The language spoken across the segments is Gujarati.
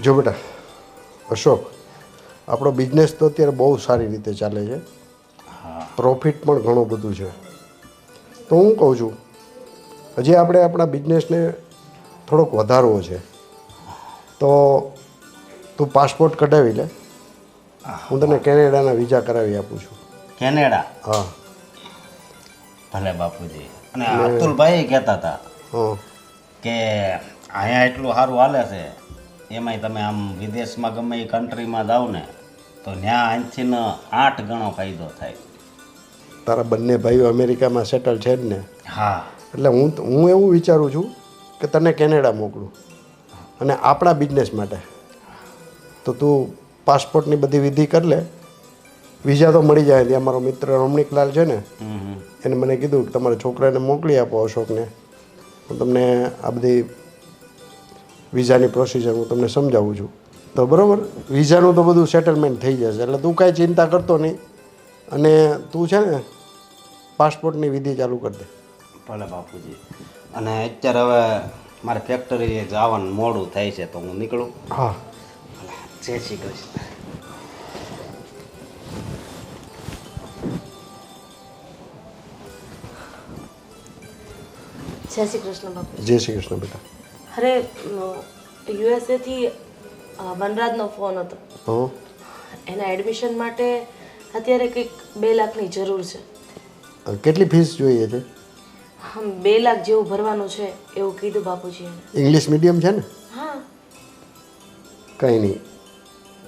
જો બેટા અશોક, આપણો બિઝનેસ તો અત્યારે બહુ સારી રીતે ચાલે છે, પ્રોફિટ પણ ઘણું બધું છે. તો હું કહું છું, હજી આપણે આપણા બિઝનેસને થોડોક વધારવો છે. તો તું પાસપોર્ટ કઢાવી લે, હું તને કેનેડાના વિઝા કરાવી આપું છું. કેનેડા? હા. ભલે બાપુજી. અને અતુલભાઈ કહેતા હતા હા કે અહીંયા એટલું સારું હાલે છે, એમાંય તમે આમ વિદેશમાં ગમે એ કન્ટ્રીમાં જાઓ ને તો ત્યાં અહીંથી 8 ગણો ફાયદો થાય. તારા બંને ભાઈઓ અમેરિકામાં સેટલ છે જ ને, હા. એટલે હું એવું વિચારું છું કે તને કેનેડા મોકલું અને આપણા બિઝનેસ માટે. તો તું પાસપોર્ટની બધી વિધિ કરી લે, વિઝા તો મળી જાય. ત્યાં મારો મિત્ર રમણીકલાલ છે ને, એને મને કીધું કે તમારા છોકરાને મોકલી આપો અશોકને, હું તમને આ બધી વિઝાની પ્રોસિજર હું તમને સમજાવું છું. તો બરાબર, વિઝાનું તો બધું સેટલમેન્ટ થઈ જશે, એટલે તું કાંઈ ચિંતા કરતો નહીં. અને તું છે ને પાસપોર્ટની વિધિ ચાલુ કરી દે. ભલે બાપુજી. અને અત્યારે હવે મારે ફેક્ટરીએ જવાનું મોડું થાય છે, તો હું નીકળું. હા. જય શ્રી કૃષ્ણ. જય શ્રી કૃષ્ણ બાપુ. જય શ્રી કૃષ્ણ બેટા. અરે યુએસએથી વનરાજનો ફોન હતો. હં? એના એડમિશન માટે અત્યારે કંઈક 2 લાખની જરૂર છે. કેટલી ફીસ જોઈએ છે? 2 લાખ જેવું ભરવાનું છે એવું કીધું બાપુજીએ. ઇંગ્લિશ મીડિયમ છે ને? હા. કંઈ નહીં,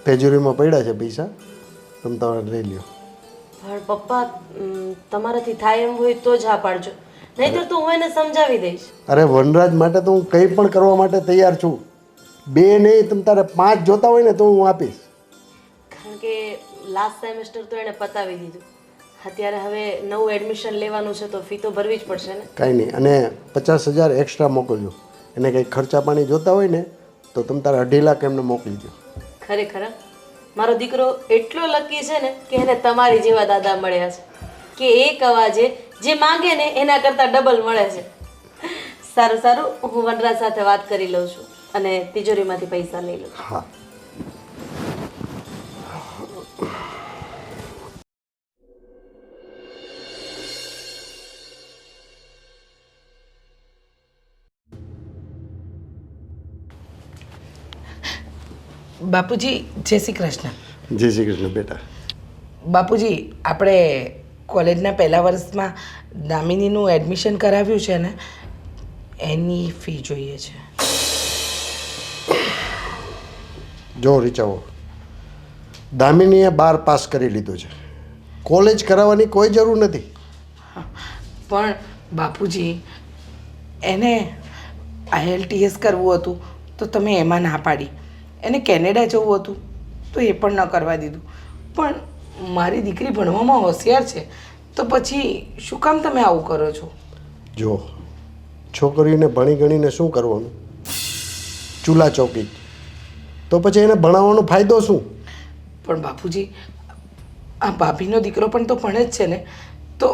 પેજુરીમાં પડ્યા છે પૈસા, તમે તમારે લઈ લ્યો. પણ પપ્પા, તમારાથી થાય એમ હોય તો જ હા પાડજો, નહીંતર તો હું એને સમજાવી દઈશ. અરે વનરાજ માટે તો હું કંઈ પણ કરવા માટે તૈયાર છું. 2 નહીં, તમે તારે 5 જોતા હોય ને તો હું આપીશ. કારણ કે લાસ્ટ સેમેસ્ટર તો એણે પતાવી દીધું, અત્યારે હવે નવું એડમિશન લેવાનું છે તો ફી તો ભરવી જ પડશે ને. કાંઈ નહીં, અને 50,000 એક્સ્ટ્રા મોકલજો. એને કંઈક ખર્ચા પાણી જોતા હોય ને તો તમે તારે 2.5 લાખ એમને મોકલી દો. ખરેખર મારો દીકરો એટલો લકી છે ને કે એને તમારી જેવા દાદા મળ્યા છે કે એક અવાજે જે માંગે ને એના કરતાં ડબલ મળે છે. સારું સારું, હું વનરાજ સાથે વાત કરી લઉં છું અને તિજોરીમાંથી પૈસા લઈ લઉં. હા. બાપુજી જય શ્રી કૃષ્ણ. જય શ્રી કૃષ્ણ બેટા. બાપુજી, આપણે કોલેજના પહેલા વર્ષમાં દામિનીનું એડમિશન કરાવ્યું છે ને, એની ફી જોઈએ છે. જો રીચાઓ, દામિનીએ 12 પાસ કરી લીધું છે, કોલેજ કરાવવાની કોઈ જરૂર નથી. પણ બાપુજી, એને IELTS કરવું હતું તો તમે એમાં ના પાડી. એને કેનેડા જવું હતું તો એ પણ ન કરવા દીધું. પણ મારી દીકરી ભણવામાં હોશિયાર છે તો પછી શું કામ તમે આવું કરો છો? જો છોકરીઓને ભણી ગણીને શું કરવાનું, ચૂલા ચોકી, તો પછી એને ભણાવવાનો ફાયદો શું? પણ બાપુજી, આ ભાભીનો દીકરો પણ તો ભણે જ છે ને, તો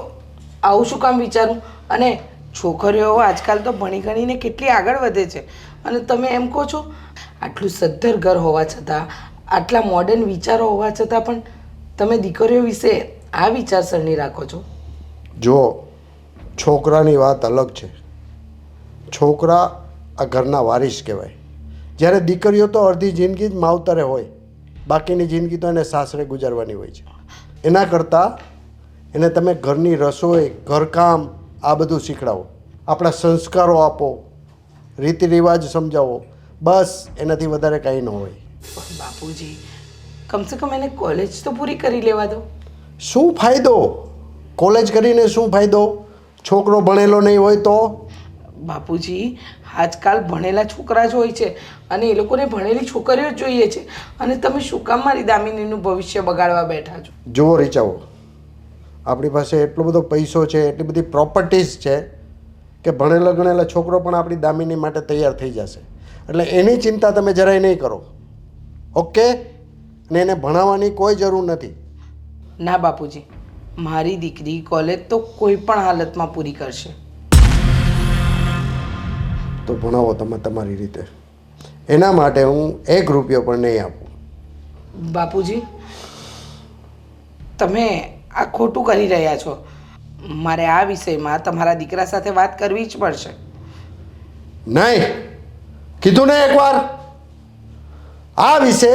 આવું શું કામ વિચારું? અને છોકરીઓ આજકાલ તો ભણી ગણીને કેટલી આગળ વધે છે અને તમે એમ કહો છો આટલું સદ્ધર ઘર હોવા છતાં, આટલા મોડર્ન વિચારો હોવા છતાં પણ તમે દીકરીઓ વિશે આ વિચારસરણી રાખો છો? જો છોકરાની વાત અલગ છે. છોકરા આ ઘરના વારીસ કહેવાય, જ્યારે દીકરીઓ તો અડધી જિંદગી જ માવતરે હોય, બાકીની જિંદગી તો એને સાસરે ગુજારવાની હોય છે. એના કરતાં એને તમે ઘરની રસોઈ, ઘરકામ આ બધું શીખડાવો, આપણા સંસ્કારો આપો, રીતિ રિવાજ સમજાવો, બસ એનાથી વધારે કાંઈ ન હોય. પણ બાપુજી, કમસે કમ એને કોલેજ તો પૂરી કરી લેવા દો. શું ફાયદો? કોલેજ કરીને શું ફાયદો? છોકરો ભણેલો નહીં હોય તો? બાપુજી, આજકાલ ભણેલા છોકરા જ હોય છે અને એ લોકોને ભણેલી છોકરીઓ જ જોઈએ છે, અને તમે શું કામ મારી દામિનીનું ભવિષ્ય બગાડવા બેઠા છો? જુઓ રીચાઓ, આપણી પાસે એટલો બધો પૈસો છે, એટલી બધી પ્રોપર્ટીઝ છે કે ભણેલો ગણેલો છોકરો પણ આપણી દામિની માટે તૈયાર થઈ જશે. એટલે એની ચિંતા તમે જરાય નહીં કરો, ઓકે? અને એને ભણાવવાની કોઈ જરૂર નથી. ના બાપુજી, મારી દીકરી કોલેજ તો કોઈ પણ હાલતમાં પૂરી કરશે. તો ભણાવો તમે તમારી રીતે. એના માટે હું 1 રૂપિયો પણ નહીં આપું. બાપુજી, તમે આ ખોટું કરી રહ્યા છો. મારે આ વિષયમાં તમારા દીકરા સાથે વાત કરવી જ પડશે. નહીં, કીધું ને એકવાર, આ વિશે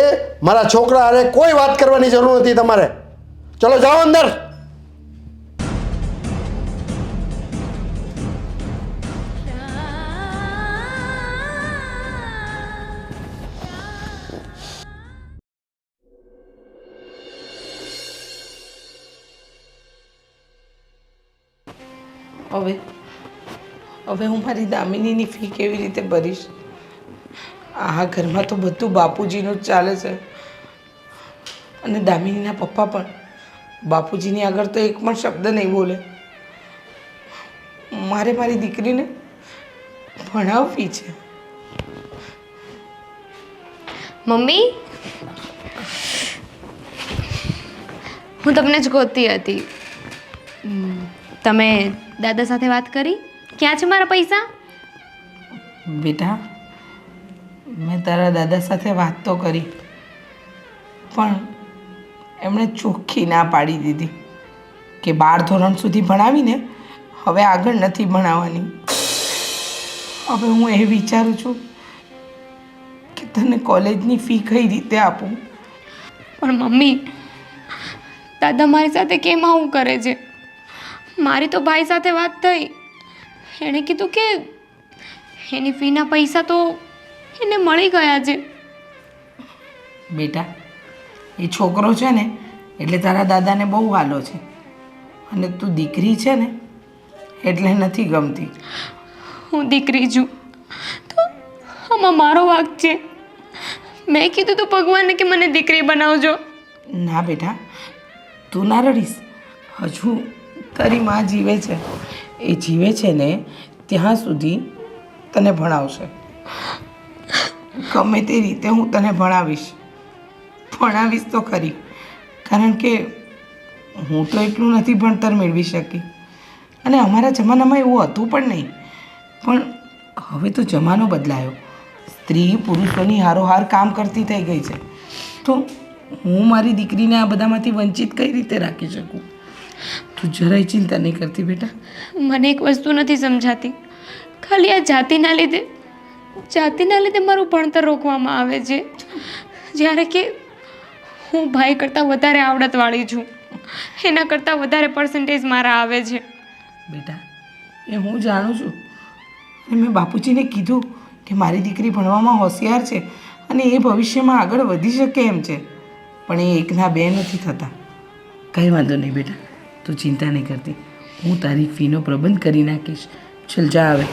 મારા છોકરા હારે કોઈ વાત કરવાની જરૂર નથી તમારે. ચલો જાઓ અંદર. હવે હું મારી દામિનીની ફી કેવી રીતે ભરીશ? આ ઘરમાં તો બધું બાપુજીનું જ ચાલે છે, અને દામિનીના પપ્પા પણ બાપુજીની આગળ તો એક પણ શબ્દ નહીં બોલે. મારે મારી દીકરીને ભણાવવી છે. મમ્મી, હું તમને જ ગોતતી હતી. તમે દાદા સાથે વાત કરી? ક્યાં છે મારા પૈસા? બેટા, મેં તારા દાદા સાથે વાત તો કરી, પણ એમણે ચોખ્ખી ના પાડી દીધી કે 12 ધોરણ સુધી ભણાવીને હવે આગળ નથી ભણાવવાની. હવે હું એ વિચારું છું કે તને કોલેજની ફી કઈ રીતે આપું. પણ મમ્મી, દાદા મારી સાથે કેમ આવું કરે છે? મારી તો ભાઈ સાથે વાત થઈ. એણે કીધું કે એની ફીના પૈસા તો એને મળી ગયા છે. બેટા, એ છોકરો છે ને એટલે તારા દાદાને બહુ વાલો છે, અને તું દીકરી છે ને એટલે નથી ગમતી. હું દીકરી છું તો આમાં મારો વાંક છે. મેં કીધું તો ભગવાનને કે મને દીકરી બનાવજો. ના બેટા, તું ના રડીશ. હજુ તારી માં જીવે છે. એ જીવે છે ને ત્યાં સુધી તને ભણાવશે. ગમે તે રીતે હું તને ભણાવીશ તો ખરી, કારણ કે હું તો એટલું નથી ભણતર મેળવી શકી, અને અમારા જમાનામાં એવું હતું પણ નહીં. પણ હવે તો જમાનો બદલાયો. સ્ત્રી પુરુષોની હારોહાર કામ કરતી થઈ ગઈ છે, તો હું મારી દીકરીને આ બધામાંથી વંચિત કઈ રીતે રાખી શકું? તું જરાય ચિંતા નહીં કરતી બેટા. મને એક વસ્તુ નથી સમજાતી. ખાલી આ જાતિના લીધે મારું ભણતર રોકવામાં આવે છે, જ્યારે કે હું ભાઈ કરતાં વધારે આવડતવાળી છું. એના કરતાં વધારે પર્સન્ટેજ મારા આવે છે. બેટા, એ હું જાણું છું, અને મેં બાપુજીને કીધું કે મારી દીકરી ભણવામાં હોશિયાર છે અને એ ભવિષ્યમાં આગળ વધી શકે એમ છે, પણ એ એકના બે નથી થતા. કંઈ વાંધો નહીં બેટા, તું ચિંતા નહીં કરતી. હું તારી ફીનો પ્રબંધ કરી નાખીશ. ચલ જા, હવે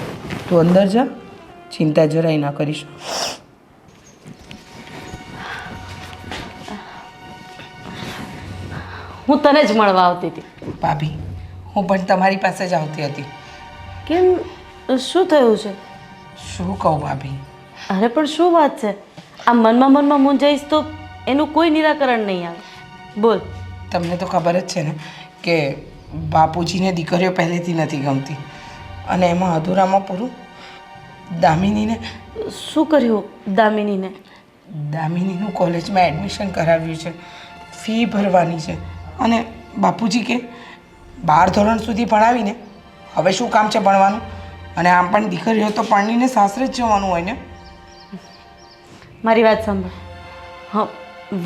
તું અંદર જા, ચિંતા જરાય ના કરીશ. હું તને જ મળવા આવતી હતી. ભાભી, હું પણ તમારી પાસે જ આવતી હતી. કેમ, શું થયું છે? શું કહું ભાભી? અરે પણ શું વાત છે? આ મનમાં મૂંઝાઈશ તો એનું કોઈ નિરાકરણ નહીં આવે. બોલ. તમને તો ખબર જ છે ને કે બાપુજીને દીકરીઓ પહેલેથી નથી ગમતી, અને એમાં અધૂરામાં પૂરું દામિનીને. શું કર્યું દામિનીને? દામિનીનું કોલેજમાં એડમિશન કરાવ્યું છે, ફી ભરવાની છે, અને બાપુજી કે 12 ધોરણ સુધી ભણાવીને હવે શું કામ છે ભણવાનું? અને આમ પણ દીકરીઓ તો પરણીને સાસરે જ જવાનું હોય ને. મારી વાત સાંભળ. હા,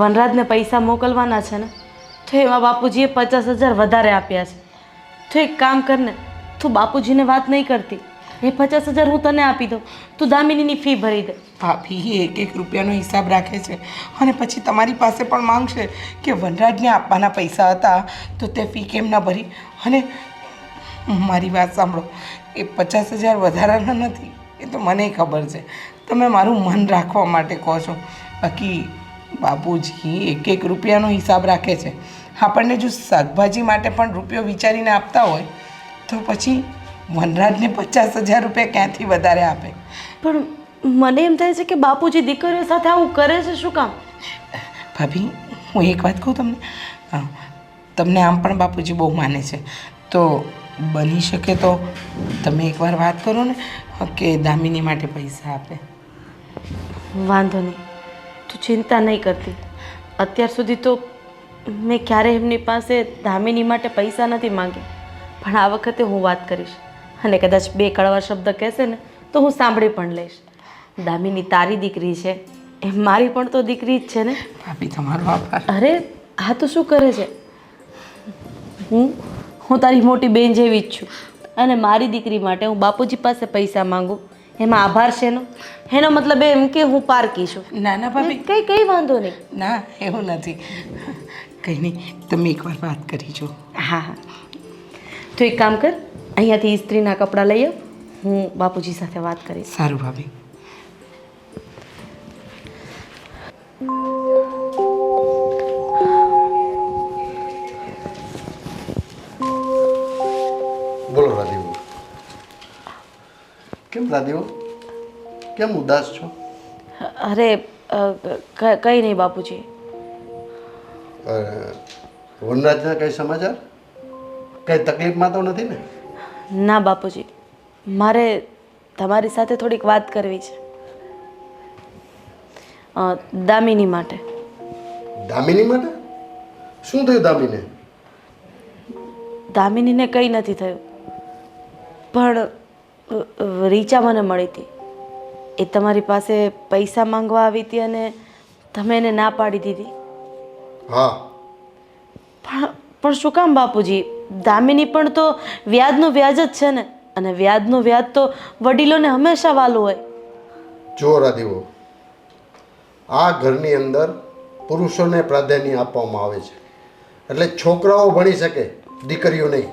વનરાજને પૈસા મોકલવાના છે ને, તો એમાં બાપુજીએ 50,000 વધારે આપ્યા છે. તો એક કામ કરને, તું બાપુજીને વાત નહીં કરતી, એ 50,000 હું તને આપી દઉં, તું દામિનીની ફી ભરી દે. ભાભી એક રૂપિયાનો હિસાબ રાખે છે, અને પછી તમારી પાસે પણ માંગશે કે વનરાજને આપવાના પૈસા હતા તો તે ફી કેમ ન ભરી. અને મારી વાત સાંભળો, એ 50,000 વધારાના નથી, એ તો મને ખબર છે. તમે મારું મન રાખવા માટે કહો છો, બાકી બાપુજી એક રૂપિયાનો હિસાબ રાખે છે. આપણને જો શાકભાજી માટે પણ રૂપિયો વિચારીને આપતા હોય તો પછી વનરાજને 50,000 રૂપિયા ક્યાંથી વધારે આપે? પણ મને એમ થાય છે કે બાપુજી દીકરીઓ સાથે આવું કરે છે શું કામ? ભાભી, હું એક વાત કહું તમને. તમને આમ પણ બાપુજી બહુ માને છે, તો બની શકે તો તમે એકવાર વાત કરો ને કે દામિની માટે પૈસા આપે. વાંધો નહીં, તું ચિંતા નહીં કરતી. અત્યાર સુધી તો મેં ક્યારેય એમની પાસે દામિની માટે પૈસા નથી માંગ્યા, પણ આ વખતે હું વાત કરીશ અને કદાચ 2 કડવા શબ્દ કહેશે ને તો હું સાંભળી પણ લઈશ. દામિની તારી દીકરી છે, એ મારી પણ તો દીકરી જ છે ને. ભાભી તમારો આભાર. અરે આ તો શું કરે છે? હું તારી મોટી બેન જેવી જ છું અને મારી દીકરી માટે હું બાપુજી પાસે પૈસા માંગુ એમાં આભાર છે એનો મતલબ એમ કે હું પારકી છું. ના ના ભાભી, કઈ વાંધો નહીં. ના એવું નથી. કંઈ નહીં, તમે એકવાર વાત કરી જો. હા હા, તો એક કામ કર, અહીંયાથી ઇસ્ત્રીના કપડાં લઈ આવ, હું બાપુજી સાથે વાત કરીશ. સારું ભાભી. બોલો રાધીવો. કેમ રાધીવો, કેમ ઉદાસ છો? અરે કંઈ નહીં બાપુજી. વનરાજના કઈ સમાચાર? કઈ તકલીફમાં તો નથી ને? ના બાપુજી, મારે તમારી સાથે થોડીક વાત કરવી છે દામિની માટે. દામિની માટે? શું થયું દામિને? દામિનીને કંઈ નથી થયું, પણ રીચા મને મળી હતી. એ તમારી પાસે પૈસા માંગવા આવી હતી અને તમે એને ના પાડી દીધી. હા. પણ શું કામ બાપુજી? દામિની પણ તો વ્યાજનું વ્યાજ જ છે ને, અને વ્યાજનું વ્યાજ તો વડીલોને હંમેશા વાલું હોય. જો રાધીવો, આ ઘરની અંદર પુરુષોને પ્રાધાન્ય આપવામાં આવે છે, એટલે છોકરાઓ ભણી શકે, દીકરીઓ નહીં.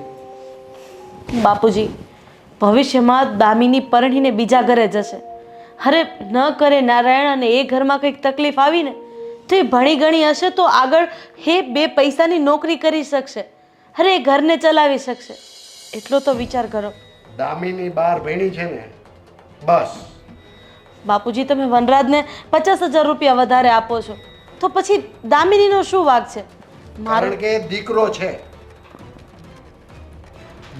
બાપુજી, ભવિષ્યમાં દામિની પરણીને બીજા ઘરે જશે. અરે ન કરે નારાયણ અને એ ઘરમાં કંઈક તકલીફ આવી ને તો એ ભણી ગણી હશે તો આગળ એ 2 પૈસાની નોકરી કરી શકશે. અરે એ ઘરને ચલાવી શકશે. એટલો તો વિચાર કરો. દામિની બાર ભણી છે ને, બસ. બાપુજી, તમે વનરાજને 50,000 રૂપિયા વધારે આપો છો તો પછી દામિનીનો શું વાંક છે? કારણ કે એ દીકરો છે.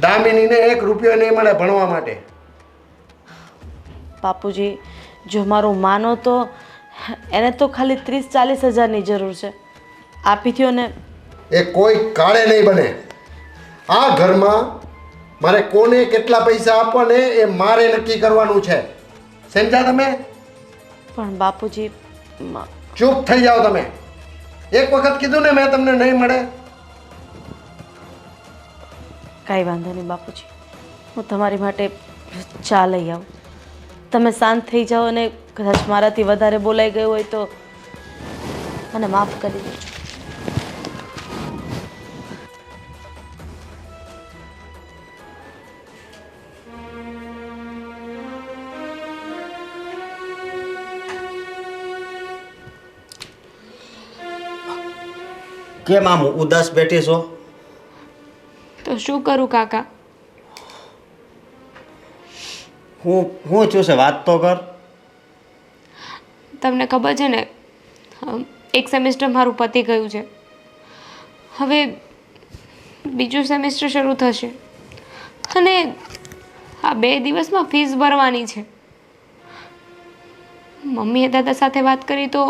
દામિનીને 1 રૂપિયો નહીં મળે ભણવા માટે. બાપુજી, જો મારું માનો તો એને તો ખાલી 30-40 હજારની જરૂર છે. આપી થયો ને. એ કોઈ કાળે નહીં બને. આ ઘરમાં મારે કોને કેટલા પૈસા આપવા ને એ મારે નક્કી કરવાનું છે. સમજ્યા તમે? પણ બાપુજી, ચૂપ થઈ જાઓ તમે. એક વખત કીધું ને મેં તમને નહીં મળે. કાંઈ વાંધો નહીં બાપુજી, હું તમારી માટે ચા લઈ આવું. તમે શાંત થઈ જાઓ અને કદાચ મારાથી વધારે બોલાઈ ગયું હોય તો મને માફ કરી દેજો. કેમ આમ ઉદાસ બેઠી છો? તો શું કરું કાકા? હું છું છે, વાત તો કર. તમને ખબર છે ને, એક સેમેસ્ટર મારું પતી ગયું છે. હવે બીજું સેમેસ્ટર શરૂ થશે અને આ 2 દિવસમાં ફીસ ભરવાની છે. મમ્મીએ દાદા સાથે વાત કરી તો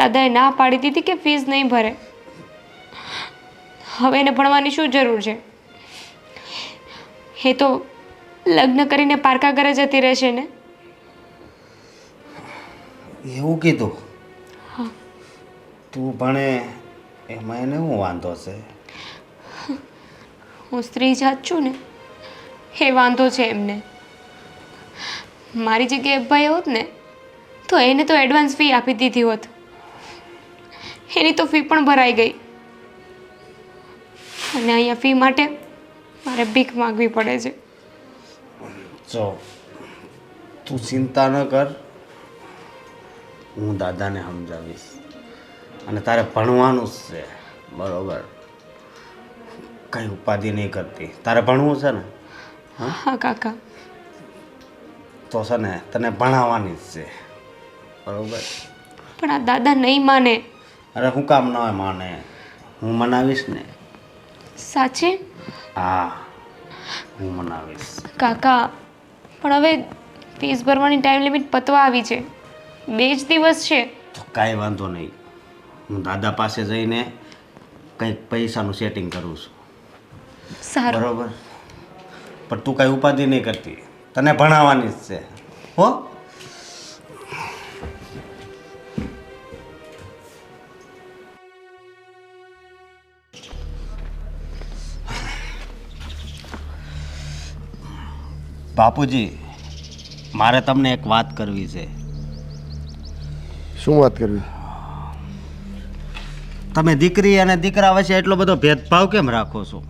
દાદાએ ના પાડી દીધી કે ફીસ નહીં ભરે. હવે એને ભણવાની શું જરૂર છે? એ તો લગ્ન કરીને પારકા ઘરે જતી રહેશે ને. એવું કીધું? તું ભણે એમાં એને શું વાંધો છે? હું સ્ત્રી જાત છું ને, એ વાંધો છે એમને. મારી જગ્યાએ ભાઈ હોત ને તો એને તો એડવાન્સ ફી આપી દીધી હોત. એની તો ફી પણ ભરાઈ ગઈ અને અહીંયા ફી માટે મારે ભીખ માગવી પડે છે. જો તું ચિંતા ન કર, હું દાદાને સમજાવીશ અને તારે ભણવાનું જ છે, બરોબર? કંઈ ઉપાધિ નહીં કરતી. તારે ભણવું છે ને? હા કાકા. તો છે ને તને ભણાવવાની જ છે, બરોબર? પણ આ દાદા નહીં માને. અરે હું કામ ન માને? હું મનાવીશ ને. સાચે? હા, હું મનાવીશ. કાકા, પણ હવે ફીસ ભરવાની ટાઈમ લિમિટ પતવા આવી છે. 2 જ દિવસ છે. તો કાંઈ વાંધો નહીં, હું દાદા પાસે જઈને કંઈક પૈસાનું સેટિંગ કરું છું, સારું. બરોબર? પણ તું કાંઈ ઉપાધિ નહીં કરતી, તને ભણાવવાની જ છે હો. બાપુજી, મારે તમને એક વાત કરવી છે. શું વાત કરવી? તમે દીકરી અને દીકરા વચ્ચે એટલો બધો ભેદભાવ કેમ રાખો છો?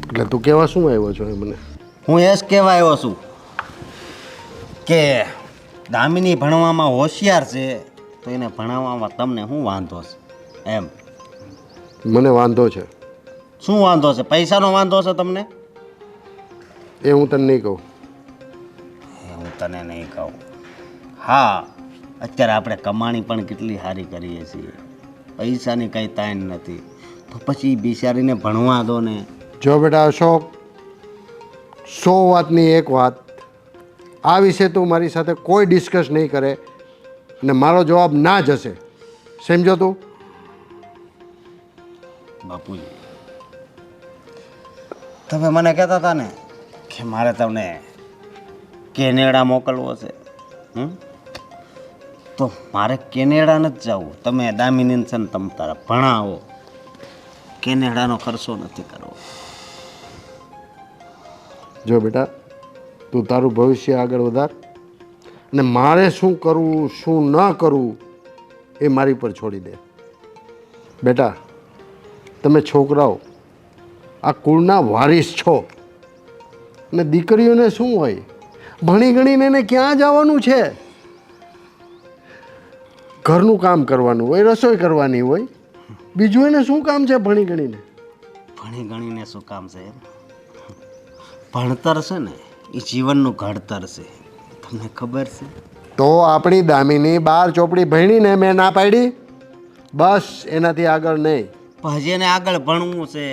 એટલે તું કેવા શું આવ્યો છો એ મને? હું એ જ કહેવા આવ્યો છું કે દામિની ભણવામાં હોશિયાર છે, તો એને ભણાવવામાં તમને શું વાંધો છે એમ? મને વાંધો છે શું વાંધો છે? પૈસાનો વાંધો છે તમને? એ હું તને નહીં કહું. એ હું તને નહીં કહું. હા, અત્યારે આપણે કમાણી પણ કેટલી સારી કરીએ છીએ, પૈસાની કંઈ તાણ નથી, તો પછી બિચારીને ભણવા દો ને. જો બેટા અશોક, 100 વાતની એક વાત, આ વિશે તું મારી સાથે કોઈ ડિસ્કસ નહીં કરે અને મારો જવાબ ના જ હશે, સમજો તું? બાપુજી, તમે મને કહેતા હતા ને કે મારે તમને કેનેડા મોકલવો છે, તો મારે કેનેડા નથી જવું. તમે દામિની છે ને તમે તારા ભણાવો, કેનેડાનો ખર્ચો નથી કરવો. જો બેટા, તું તારું ભવિષ્ય આગળ વધાર અને મારે શું કરવું શું ન કરવું એ મારી પર છોડી દે. બેટા, તમે છોકરાઓ આ કુળના વારિસ છો અને દીકરીઓને શું હોય, ભણી ગણીને એને ક્યાં જવાનું છે? ઘરનું કામ કરવાનું હોય, રસોઈ કરવાની હોય, બીજું એને શું કામ છે ભણી ગણીને? ભણી ગણીને શું કામ છે એમ? ભણતર છે ને એ જીવનનું ઘડતર છે, તમને ખબર છે? તો આપણી દામિની 12 ચોપડી ભણીને મેં ના પાડી, બસ એનાથી આગળ નહીં. પણ હજી એને આગળ ભણવું છે,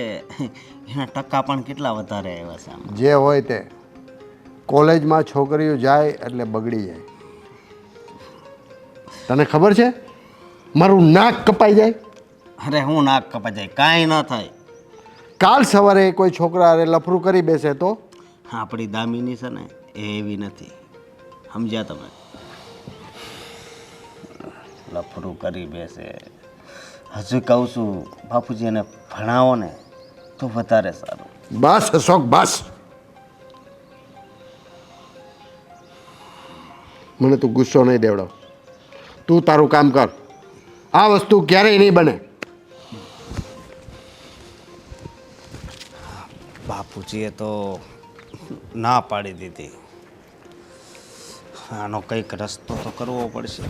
એના ટકા પણ કેટલા વધારે આવ્યા છે આમાં. જે હોય તે, કોલેજમાં છોકરીઓ જાય એટલે બગડી જાય. તને ખબર છે મારું નાક કપાઈ જાય? અરે હું નાક કપાઈ જાય, કાંઈ ન થાય. કાલ સવારે કોઈ છોકરા હારે લફરું કરી બેસે તો? આપણી દામિની છે ને એ એવી નથી, સમજ્યા તમે? લફરું કરી બેસે. હજુ કહું છું બાપુજી, એને ભણાવો ને તો વધારે સારું. બસ અશોક, બસ. મને તું ગુસ્સો નહીં દેવડાવ. તું તારું કામ કર. આ વસ્તુ ક્યારેય નહીં બને. બાપુજીએ તો ના પાડી દીધી. આનો કંઈક રસ્તો તો કરવો પડશે.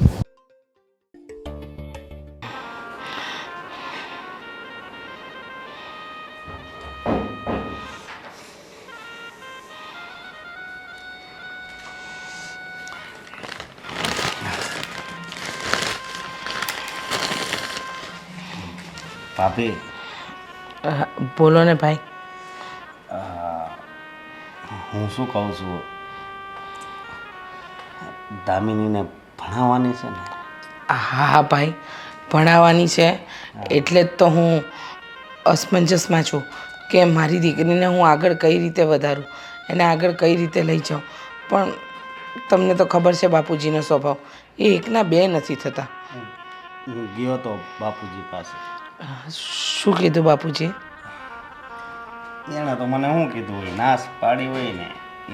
ભાભી, બોલો ને ભાઈ. હું શું કહું છું, દામિનીને ભણાવવાની છે ને? હા ભાઈ, ભણાવવાની છે, એટલે જ તો હું અસમંજસમાં છું કે મારી દીકરીને હું આગળ કઈ રીતે વધારું, એને આગળ કઈ રીતે લઈ જાઉં. પણ તમને તો ખબર છે બાપુજીનો સ્વભાવ, એ એકના બે નથી થતા. હું ગયો તો બાપુજી પાસે. શું કીધું બાપુજી? એણે તો મને શું કીધું હોય, નાશ પાડી હોય ને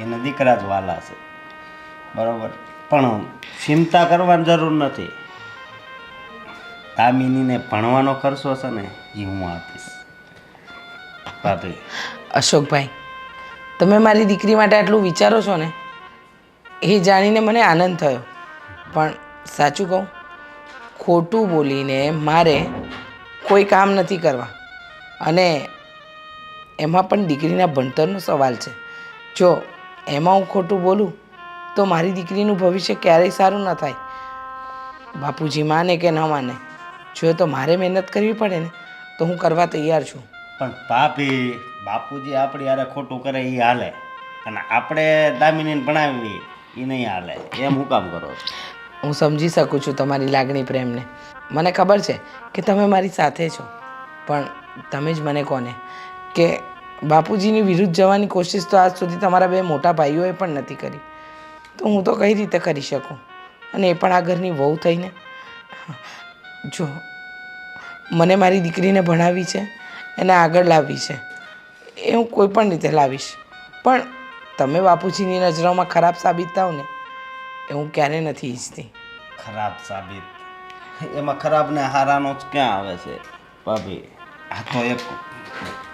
એને દીકરા જ વાલા છે, બરાબર? પણ ચિંતા કરવાની જરૂર નથી. દામિનીને ભણવાનો ખર્ચો છે ને એ હું આપીશ. ભાભી, અશોકભાઈ, તમે મારી દીકરી માટે આટલું વિચારો છો ને એ જાણીને મને આનંદ થયો. પણ સાચું કહું, ખોટું બોલીને મારે કોઈ કામ નથી કરવા, અને એમાં પણ દીકરીના ભણતરનો સવાલ છે. જો એમાં હું ખોટું બોલું તો મારી દીકરીનું ભવિષ્ય ક્યારેય સારું ન થાય. બાપુજી માને કે ન માને, જો તો મારે મહેનત કરવી પડે ને તો હું કરવા તૈયાર છું. પણ ભાભી, બાપુજી આપણી યારે ખોટું કરે એ હાલે, અને આપણે દામિનીને ભણાવી એ નહીં હાલે. એમ હું કામ કરો છો? હું સમજી શકું છું તમારી લાગણી પ્રેમને. મને ખબર છે કે તમે મારી સાથે છો, પણ તમે જ મને કોને કે બાપુજીની વિરુદ્ધ જવાની કોશિશ તો આજ સુધી તમારા બે મોટા ભાઈઓએ પણ નથી કરી, તો હું તો કઈ રીતે કરી શકું? અને એ પણ આ ઘરની વહુ થઈને. જો મને મારી દીકરીને ભણાવી છે, એને આગળ લાવવી છે, એ હું કોઈ પણ રીતે લાવીશ, પણ તમે બાપુજીની નજરોમાં ખરાબ સાબિત થાવ ને એ હું ક્યારેય નથી ઈચ્છતી. ખરાબ સાબિત? એમાં ખરાબ ને હારાનો જ ક્યાં આવે છે ભાભી? આ તો એક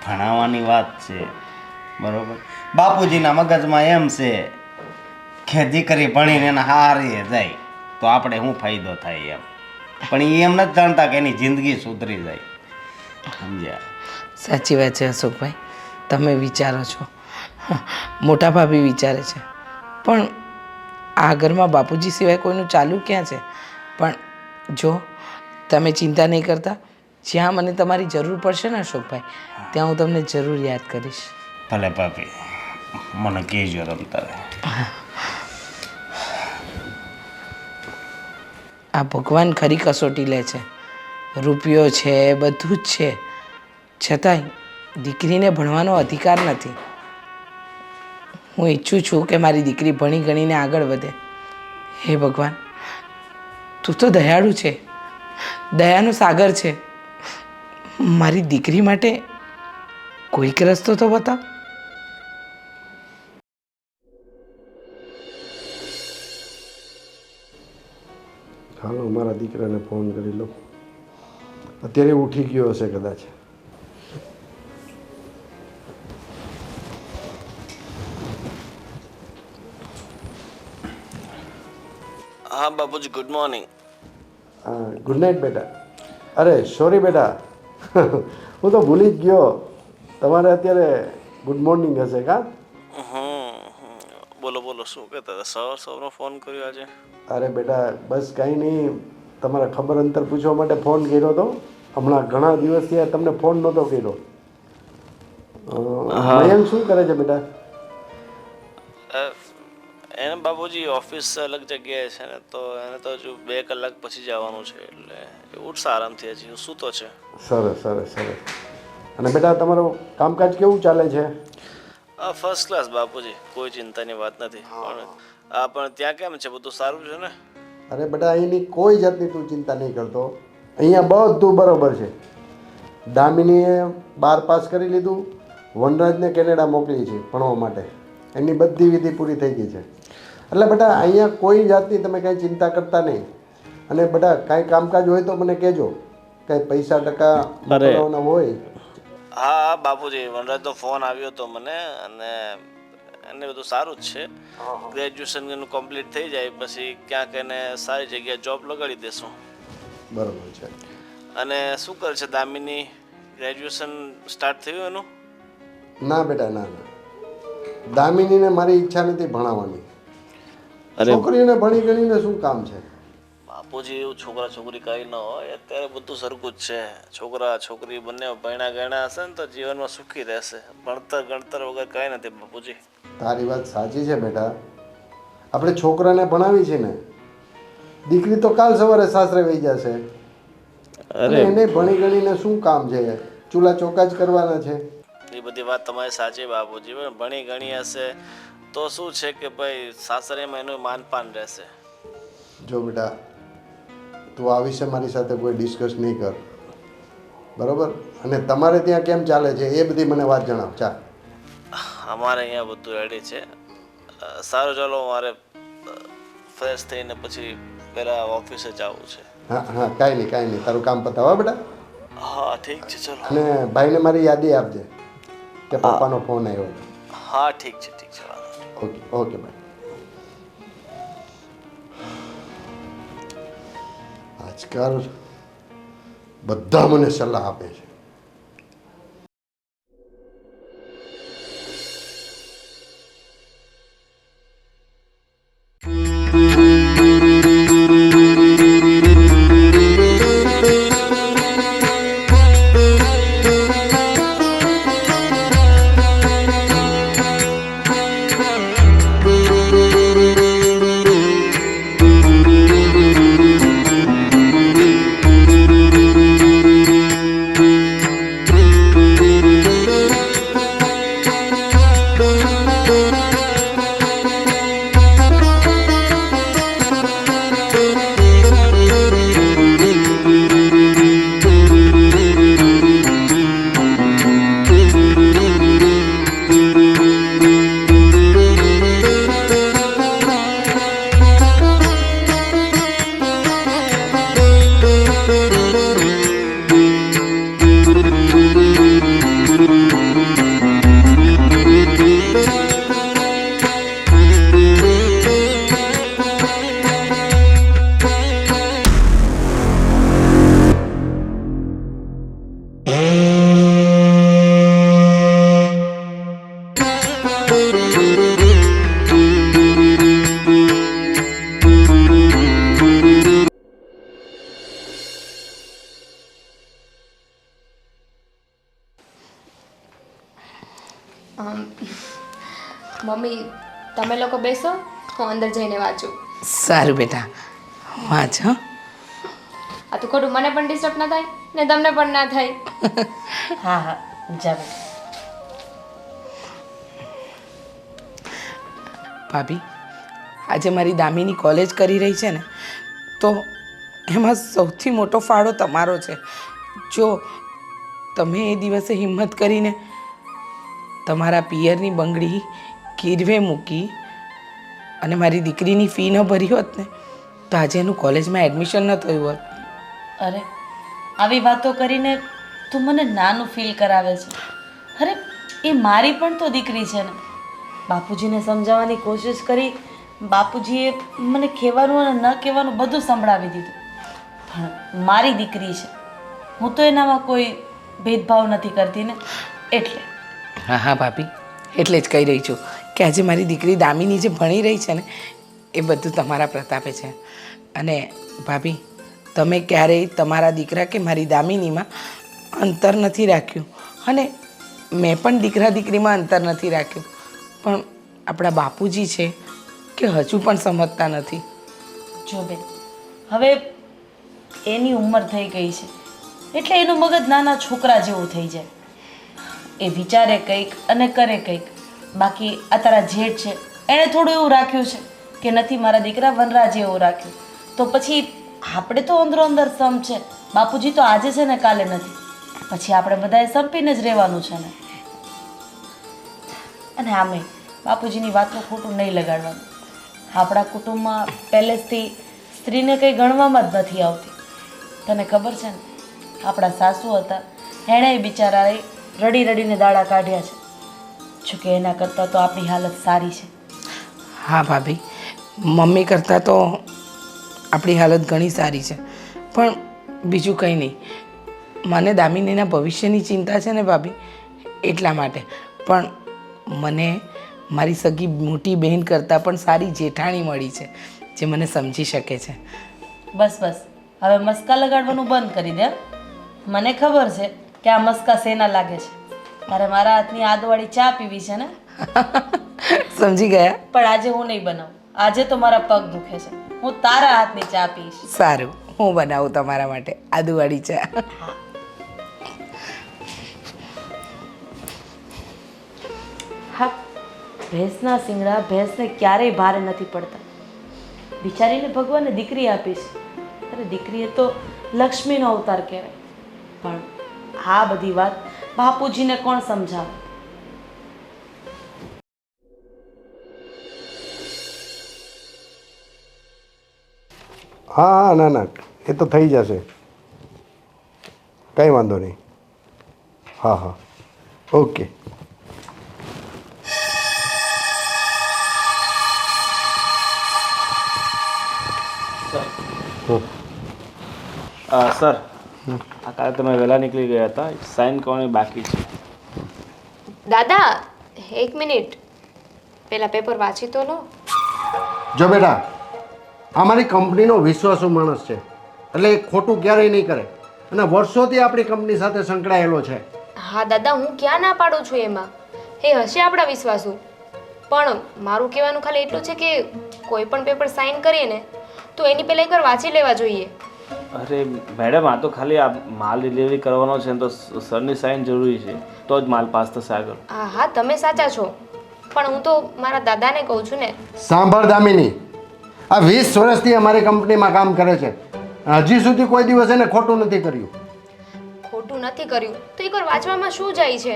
ભણાવવાની વાત છે, બરોબર? બાપુજીના મગજમાં એમ છે કે દીકરી ભણીને એને હારી જાય તો આપણે શું ફાયદો થાય એમ, પણ એ એમ નથી જાણતા કે એની જિંદગી સુધરી જાય. સમજ્યા? સાચી વાત છે અશોકભાઈ, તમે વિચારો છો, મોટા ભાભી વિચારે છે, પણ આ ઘરમાં બાપુજી સિવાય કોઈનું ચાલુ ક્યાં છે? પણ જો તમે ચિંતા નહીં કરતા, જ્યાં મને તમારી જરૂર પડશે ને અશોકભાઈ, ત્યાં હું તમને જરૂર યાદ કરીશ. ભલે ભાભી, મને કહેજો રમતા. આ ભગવાન ખરી કસોટી લે છે. રૂપિયો છે, બધું જ છે, છતાંય દીકરીને ભણવાનો અધિકાર નથી. હું ઈચ્છું છું કે મારી દીકરી ભણી ગણીને આગળ વધે. હે ભગવાન, તું તો દયાળુ છે, દયાનો સાગર છે. મારી દીકરી માટે કોઈક રસ્તો તો બતાવ. હાલો મારા દીકરાને ફોન કરી લો. અત્યારે ઉઠી ગયો હશે કદાચ. હા બાપુજી, ગુડ મોર્નિંગ. હા, ગુડ નાઇટ બેટા. અરે સોરી બેટા, હું તો ભૂલી જ ગયો. તમારે અત્યારે ગુડ મોર્નિંગ હશે કા? બોલો બોલો, શું કહેતા હતા? સવારનો ફોન કર્યો આજે? અરે બેટા બસ કાંઈ નહીં, તમારા ખબર અંતર પૂછવા માટે ફોન કર્યો હતો. હમણાં ઘણા દિવસ થયા તમને ફોન નહોતો કર્યો. મયંક શું કરે છે બેટા? એને બાપુજી ઓફિસ અલગ જગ્યાએ છે ને, તો એને તો હજુ 2 કલાક પછી જવાનું છે, એટલે એ ઉઠશે આરામથી. હજી સૂતો છે. સરસ સરસ સરસ. અને બેટા તમારું કામકાજ કેવું ચાલે છે? ફર્સ્ટ ક્લાસ બાપુજી, કોઈ ચિંતાની વાત નથી. પણ ત્યાં કેમ છે? બધું સારું છે ને? અરે બેટા અહીંની કોઈ જાતની તું ચિંતા નહીં કરતો. અહીંયા બધું બરોબર છે. દામિનીએ 12 પાસ કરી લીધું, વનરાજને કેનેડા મોકલી છે ભણવા માટે. એની બધી વિધિ પૂરી થઈ ગઈ છે. એટલે બેટા અહીંયા કોઈ જાતની તમે કાંઈ ચિંતા કરતા નહીં. અને બેટા કાંઈ કામકાજ હોય તો મને કહેજો, કાંઈ પૈસા ટકા મોકલવાના હોય. હા બાપુજી, વનરાજનો ફોન આવ્યો હતો મને, અને એને બધું સારું જ છે. ગ્રેજ્યુએશન એનું કમ્પ્લીટ થઈ જાય પછી ક્યાંક એને સારી જગ્યાએ જોબ લગાડી દેશું. બરાબર છે. અને શું કરે છે દામિની? ગ્રેજ્યુએશન સ્ટાર્ટ થયું એનું? ના બેટા ના ના, દામિનીને મારી ઈચ્છા નથી ભણાવવાની. છોકરીઓને ભણી ગણીને શું કામ છે? બાપુજી, એવું છોકરા છોકરી કંઈ ન હોય, અત્યારે બધું સરખું જ છે. છોકરા છોકરી બંને ભણ્યા ગણ્યા હશે ને તો જીવનમાં સુખી રહેશે. ભણતર ગણતર વગર કંઈ નથી બાપુજી. તારી વાત સાચી છે બેટા. આપણે છોકરાને ભણાવી છે ને, દીકરી તો કાલ સવારે સાસરે વહી જશે. અને એને ભણી ગણીને શું કામ છે? ચૂલા ચોકા જ કરવાના છે. એ બધી વાત તમારી સાચી બાપુજી, પણ ભણી ગણી હશે તો શું છે કે ભાઈ સાસરીમાં એનું માનપાન રહેશે. જો બેટા, તું આ વિશે મારી સાથે કોઈ ડિસ્કસ નહીં કર, બરાબર? અને તમારે ત્યાં કેમ ચાલે છે એ બધી મને વાત જણાવ. ચાલ. અમારે અહીંયા બધું રેડી છે. સારું, ચાલો, મારે ફ્રેશ થઈને પછી પહેલાં ઓફિસે જવું છે. હા હા, કાંઈ નહીં, તારું કામ પતાવા બેટા. હા ઠીક છે, ચલો. અને ભાઈને મારી યાદી આપજે કે પપ્પાનો ફોન આવ્યો. હા ઠીક છે. ઓકે ઓકે ભાઈ. આજકાલ બધા મને સલાહ આપે છે. મમ્મી તમે લોકો બેસો, હું અંદર જઈને વાંચું. સારું બેટા, વાંચ હં. આ તો ખોટું મને પણ ડિસ્ટર્બ ના થાય ને તમને પણ ના થાય. હા હા જા બેટા. ભાભી, આજે મારી દામિની કોલેજ કરી રહી છે ને, તો એમાં સૌથી મોટો ફાળો તમારો છે. જો તમે એ દિવસે હિંમત કરીને તમારા પિયરની બંગડી ગીરવે મૂકી અને મારી દીકરીની ફી ન ભરી હોત ને, તો આજે એનું કોલેજમાં એડમિશન ન થયું હોત. અરે આવી વાતો કરીને તું મને નાનું ફીલ કરાવે છે. અરે એ મારી પણ તો દીકરી છે ને. બાપુજીને સમજાવવાની કોશિશ કરી, બાપુજીએ મને કહેવાનું અને ન કહેવાનું બધું સંભળાવી દીધું. પણ મારી દીકરી છે, હું તો એનામાં કોઈ ભેદભાવ નથી કરતી ને, એટલે. હા હા ભાભી, એટલે જ કહી રહી છું કે આજે મારી દીકરી દામિની જે ભણી રહી છે ને, એ બધું તમારા પ્રતાપે છે. અને ભાભી, તમે ક્યારેય તમારા દીકરા કે મારી દામિનીમાં અંતર નથી રાખ્યું, અને મેં પણ દીકરા દીકરીમાં અંતર નથી રાખ્યું. પણ આપણા બાપુજી છે કે હજુ પણ સમજતા નથી. જો બેન, હવે એની ઉંમર થઈ ગઈ છે એટલે એનું મગજ નાના છોકરા જેવું થઈ જાય. એ વિચારે કંઈક અને કરે કંઈક. બાકી આ તારા જેઠ છે, એણે થોડું એવું રાખ્યું છે કે નથી મારા દીકરા વનરાજે એવું રાખ્યું, તો પછી આપણે તો અંદરો અંદર સમ છે. બાપુજી તો આજે છે ને કાલે નથી. પછી આપણે બધાએ સંપીને જ રહેવાનું છે ને. અને આમે બાપુજીની વાતનું ખોટું નહીં લગાડવાનું. આપણા કુટુંબમાં પહેલેથી સ્ત્રીને કંઈ ગણવામાં જ નથી આવતી. તને ખબર છે ને, આપણા સાસુ હતા, એણે બિચારાએ રડી રડીને દાડા કાઢ્યા છે. જોકે એના કરતાં તો આપણી હાલત સારી છે. હા ભાભી, મમ્મી કરતાં તો આપણી હાલત ઘણી સારી છે. પણ બીજું કંઈ નહીં, મને દામિનીના ભવિષ્યની ચિંતા છે ને ભાભી, એટલા માટે. પણ મને મારી સગી મોટી બહેન કરતાં પણ સારી જેઠાણી મળી છે, જે મને સમજી શકે છે. બસ બસ, હવે મસ્કા લગાડવાનું બંધ કરી દે. મને ખબર છે કે આ મસ્કા શેના લાગે છે. તારે મારા હાથની આદુવાળી ચા પીવી છે ને? સમજી ગયા? પણ આજે હું નહીં બનાવું. આજે તો મારા પગ દુખે છે. હું તારા હાથની ચા પીશ. સારું, હું બનાવું તમારા માટે આદુવાળી ચા. હા, ભેંસના શિંગડા ભેંસને ક્યારેય ભારે નથી પડતા. બિચારીને ભગવાને દીકરી આપી છે. અરે દીકરી એ તો લક્ષ્મીનો અવતાર કહેવાય. પણ આ બધી વાત બાપુજીને કોણ સમજાવે? હા હા, ના ના, એ તો થઈ જશે, કંઈ વાંધો નહીં. હા હા, ઓકે. સર, આ કાલે તમે વહેલા નીકળી ગયા હતા, સાઇન કરવાની બાકી છે. દાદા એક મિનિટ, પેલા પેપર વાંચી તો લો. જો બેટા, આ મારી કંપનીનો વિશ્વાસુ માણસ છે, એટલે એ ખોટું ક્યારેય નહીં કરે, અને વર્ષોથી આપણી કંપની સાથે સંકળાયેલો છે. હા દાદા, હું ક્યાં ના પાડું છું એમાં, એ હશે આપણા વિશ્વાસુ. પણ મારું કહેવાનું ખાલી એટલું છે કે કોઈ પણ પેપર સાઇન કરીએ ને તો એની પહેલાં એકવાર વાંચી લેવા જોઈએ. અરે મેડમ, આ તો ખાલી આ માલ ડિલિવરી કરવાનો છે તો સરની સાઇન જરૂરી છે, તો જ માલ પાસ થશે આગળ. હા હા, તમે સાચા છો, પણ હું તો મારા દાદાને કહું છું ને. સાંભળ દામિની, આ 20 વર્ષથી અમારી કંપનીમાં કામ કરે છે, હજી સુધી કોઈ દિવસ એને ખોટું નથી કર્યું. ખોટું નથી કર્યું તો એકવાર વાંચવામાં શું જાય છે?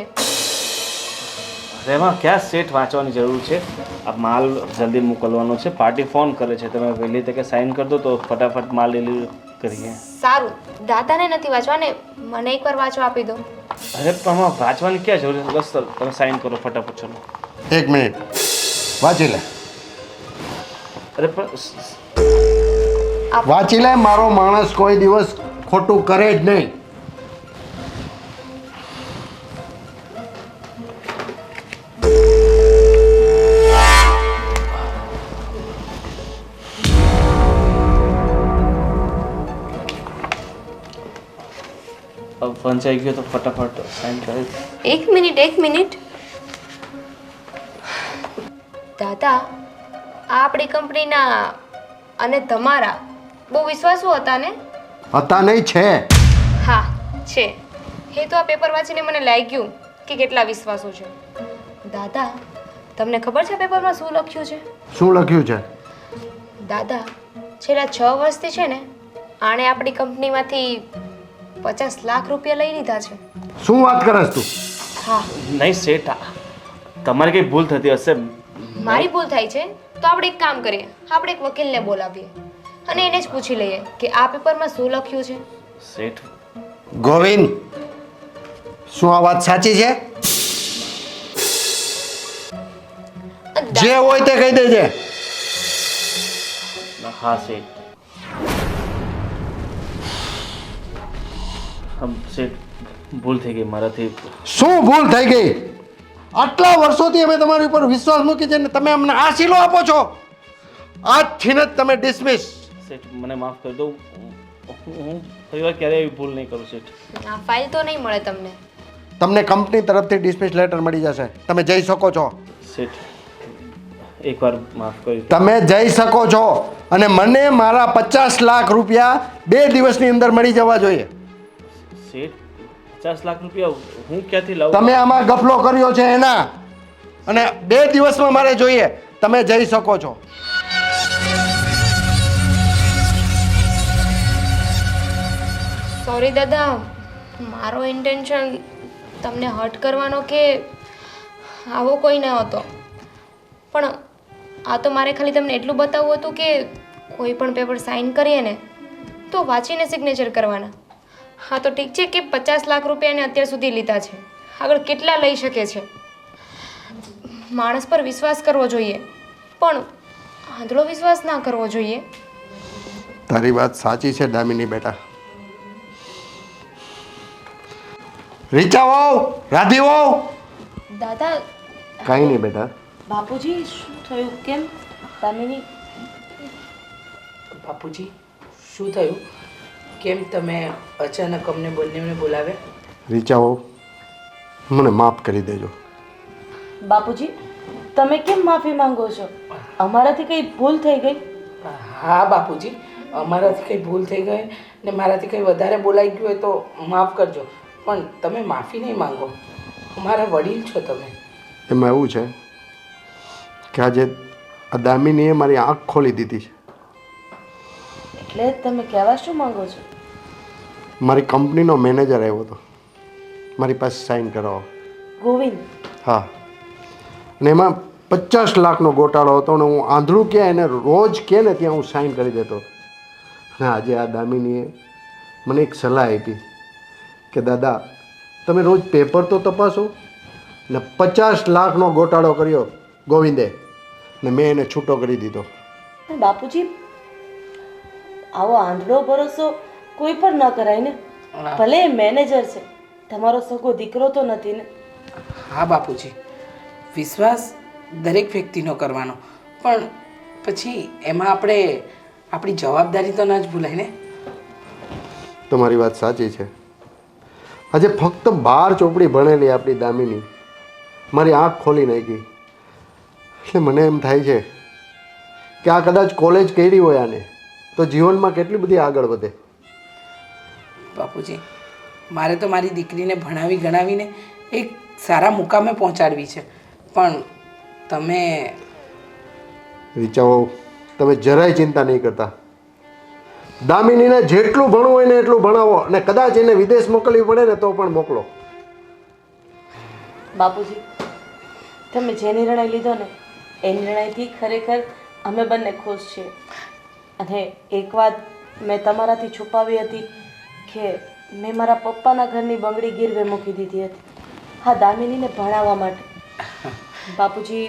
અરે એમાં ક્યાં સેટ વાંચવાની જરૂર છે? આ માલ જલ્દી મોકલવાનો છે, પાર્ટી ફોન કરે છે, તમે વહેલી તકે સાઇન કરી દો તો ફટાફટ માલ ડિલિવરી કરીએ. સારું, દાદાને નથી વાંચવા ને, મને એકવાર વાંચવા આપી દો. અરે પણ આમાં વાંચવાની ક્યાં જરૂર છે? બસ તમે સાઇન કરો ફટાફટ. ચલો 1 મિનિટ, વાંચી લે. અરે પણ વાંચી લે, મારો માણસ કોઈ દિવસ ખોટું કરે જ નહીં. વંચાઈ ગયો તો ફટાફટ સાઇન કરી. એક મિનિટ, દાદા આ આપણી કંપનીના અને તમારા બહુ વિશ્વાસુ હતા ને? હતા નહીં, છે. હા છે. એ તો આ પેપર વાંચીને મને લાગ્યું કે કેટલા વિશ્વાસુ છે. દાદા તમને ખબર છે પેપરમાં શું લખ્યું છે? શું લખ્યું છે? દાદા છેલ્લા 6 વર્ષથી છે ને આણે આપણી કંપનીમાંથી 50 લાખ રૂપિયા લઈ લીધા છે. શું વાત કરસ તું? હા નહીં શેઠ, તમારે કંઈ ભૂલ થતી હશે. મારી ભૂલ થાય છે તો આપણે એક કામ કરીએ, આપણે એક વકીલને બોલાવીએ અને એને જ પૂછી લઈએ કે આ પેપરમાં શું લખ્યું છે. શેઠ, ગોવિંદ, શું આ વાત સાચી છે? જે હોય તે કહી દેજે. હા શેઠ. શેઠ, ભૂલ થઈ ગઈ મારાથી. શું ભૂલ થઈ ગઈ? આટલા વર્ષોથી અમે તમારી ઉપર વિશ્વાસ મૂકી છે ને તમે અમને આ શીલો આપો છો. આજથી જ તમે ડિસમિસ. શેઠ, મને માફ કરી દો. હું ફરીવાર ક્યારેય એવી ભૂલ નહીં કરું શેઠ. આ ફાઇલ તો નહીં મળે તમને. તમને કંપની તરફથી ડિસમિસ લેટર મળી જશે. તમે જઈ શકો છો. શેઠ, એકવાર માફ કરી દો. તમે જઈ શકો છો અને મને મારા 50 લાખ રૂપિયા 2 દિવસની અંદર મળી જવા જોઈએ. શેઠ, 50 લાખ રૂપિયા હું ક્યાંથી લાવું? તમે આમાં ગફલો કર્યો છે એના, અને 2 દિવસમાં મારે જોઈએ. તમે જઈ શકો છો. સોરી દાદા, મારો ઇન્ટેન્શન તમને હર્ટ કરવાનો કે આવો કોઈ ન હતો. પણ આ તો મારે ખાલી તમને એટલું બતાવવું હતું કે કોઈ પણ પેપર સાઇન કરીએ ને તો વાંચીને સિગ્નેચર કરવાના. હા તો ઠીક છે કે 50 લાખ રૂપિયાને અત્યાર સુધી લીધા છે, આગળ કેટલા લઈ શકે છે. માણસ પર વિશ્વાસ કરવો જોઈએ પણ આંધળો વિશ્વાસ ના કરવો જોઈએ. તારી વાત સાચી છે દામિની બેટા. રીચા વહુ, રાધી વહુ. દાદા કાંઈ નહીં બેટા. બાપુજી શું થયું? કેમ દામિની? બાપુજી શું થયું? કેમ તમે અચાનક અમને બંનેને બોલાવ્યા? રીચા વહુ, મને માફ કરી દેજો. બાપુજી તમે કેમ માફી માંગો છો? અમારાથી કંઈ ભૂલ થઈ ગઈ? હા બાપુજી, અમારાથી કંઈ ભૂલ થઈ ગઈ ને મારાથી કંઈ વધારે બોલાઈ ગયું હોય તો માફ કરજો, પણ તમે માફી નહીં માંગો. અમારા વડીલ છો તમે. એમાં એવું છે કે આજે આ દામિનીએ મારી આંખ ખોલી દીધી છે. એટલે તમે કહેવા શું માંગો છો? મારી કંપનીનો મેનેજર આવ્યો હતો મારી પાસે સાઇન કરાવો. ગોવિંદ? હા, અને એમાં 50 લાખનો ગોટાળો હતો ને હું આંધળું ક્યાં એને રોજ કહે ને ત્યાં હું સાઇન કરી દેતો. અને આજે આ દામિનીએ મને એક સલાહ આપી કે દાદા તમે રોજ પેપર તો તપાસો ને 50 લાખનો ગોટાળો કર્યો ગોવિંદે ને મેં એને છૂટો કરી દીધો. બાપુજી આવો આંધળો ભરોસો કોઈ પણ ન કરાય ને. ભલે એ મેનેજર છે, તમારો સગો દીકરો તો નથી ને. હા બાપુજી, વિશ્વાસ દરેક વ્યક્તિનો કરવાનો, પણ પછી એમાં આપણે આપણી જવાબદારી તો ન જ ભૂલાય ને. તમારી વાત સાચી છે. આજે ફક્ત 12 ચોપડી ભણેલી આપણી દામિની મારી આંખ ખોલી નાખી. એટલે મને એમ થાય છે કે આ કદાચ કોલેજ કરી હોય આને તો જીવનમાં કેટલી બધી આગળ વધે. બાપુજી, મારે તો મારી દીકરીને ભણાવી ગણાવીને એક સારા મુકામે પહોંચાડવી છે, પણ તમે રીચાઓ, તમે જરાય ચિંતા નહીં કરતા. દામિનીને જેટલું ભણવું હોય ને એટલું ભણાવો અને કદાચ એને વિદેશ મોકલવી પડે ને તો પણ મોકલો. બાપુજી તમે જે નિર્ણય લીધો ને એ નિર્ણયથી ખરેખર અમે બંને ખુશ છીએ. અને એક વાત મેં તમારાથી છુપાવી હતી કે મેં મારા પપ્પાના ઘરની બંગડી ગીરવે મૂકી દીધી હતી હા દામિનીને ભણાવવા માટે. બાપુજી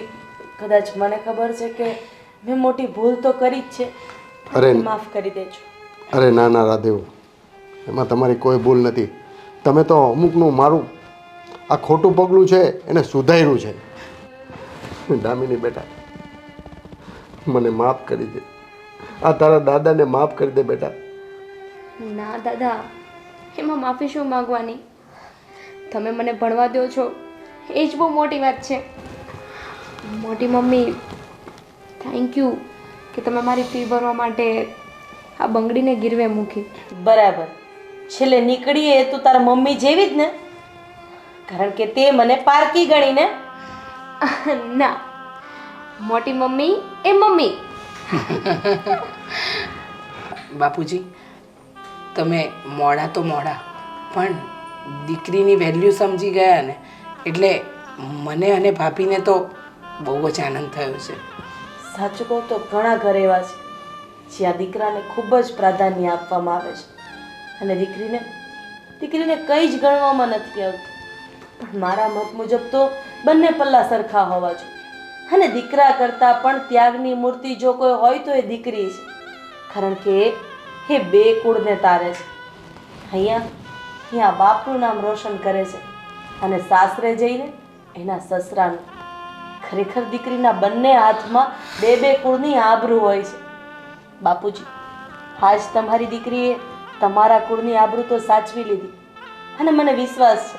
કદાચ મને ખબર છે કે મેં મોટી ભૂલ તો કરી જ છે, અરે માફ કરી દેજો. અરે ના ના રાધેવ, એમાં તમારી કોઈ ભૂલ નથી. તમે તો અમુકનું મારું આ ખોટું પગલું છે એને સુધાર્યું છે. દામિની બેટા, મને માફ કરી દે. આ તારા દાદાને માફ કરી દે બેટા. ના દાદા, એમાં માફી શું માંગવાની? તમે મને ભણવા દો છો એ જ બહુ મોટી વાત છે. મોટી મમ્મી થેન્ક યુ કે તમે મારી ફી ભરવા માટે આ બંગડીને ગીરવે મૂકી. બરાબર. છેલ્લે નીકળીએ તું તારા મમ્મી જેવી જ ને, કારણ કે તે મને પારકી ગણીને. ના, મોટી મમ્મી એ મમ્મી. બાપુજી, તમે મોડા તો મોડા પણ દીકરીની વેલ્યુ સમજી ગયા ને, એટલે મને અને ભાભીને તો બહુ જ આનંદ થયો છે. સાચું કહું તો ઘણા ઘર એવા છે જ્યાં દીકરાને ખૂબ જ પ્રાધાન્ય આપવામાં આવે છે અને દીકરીને કંઈ જ ગણવામાં નથી આવતું. પણ મારા મત મુજબ તો બંને પલ્લા સરખા હોવા જોઈએ અને દીકરા કરતાં પણ ત્યાગની મૂર્તિ જો કોઈ હોય તો એ દીકરી છે, કારણ કે એ બે કુળને તારે છે. અહીંયા બાપનું નામ રોશન કરે છે અને સાસરે જઈને એના સસરાનું. ખરેખર દીકરીના બંને હાથમાં બે કુળની આબરૂ હોય છે. બાપુજી, આજ તમારી દીકરીએ તમારા કુળની આબરૂ તો સાચવી લીધી અને મને વિશ્વાસ છે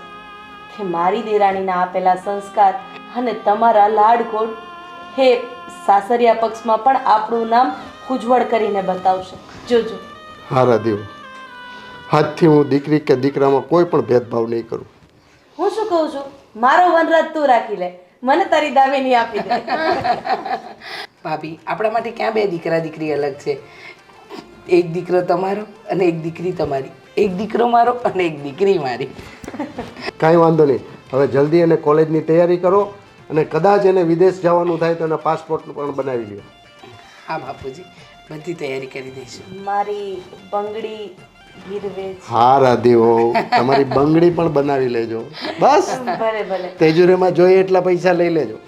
કે મારી દેરાણીના આપેલા સંસ્કાર અને તમારા લાડકોડ હે સાસરિયા પક્ષમાં પણ આપણું નામ ઉજ્જવળ કરીને બતાવશે. જોજો. હા રાધીવ, આજથી હું દીકરી કે દીકરામાં કોઈ પણ ભેદભાવ નહીં કરું. હું શું કહું છું, મારો વનરાજ તું રાખી લે, મને તારી દામિની આપી દે. ભાભી, આપણા માટે ક્યાં બે દીકરા દીકરી અલગ છે? એક દીકરો તમારો અને એક દીકરી તમારી, એક દીકરો મારો અને એક દીકરી મારી. કાંઈ વાંધો નહીં. હવે જલ્દી એને કોલેજની તૈયારી કરો અને કદાચ એને વિદેશ જવાનું થાય તો એના પાસપોર્ટ પણ બનાવી લ્યો. હા બાપુજી, બધી તૈયારી કરી દઈશું. મારી બંગડી ગીરવે છે. હા રાધીઓ, તમારી બંગડી પણ બનાવી લેજો. બસ ભલે ભલે. તેજુરીમાં જોઈએ એટલા પૈસા લઈ લેજો.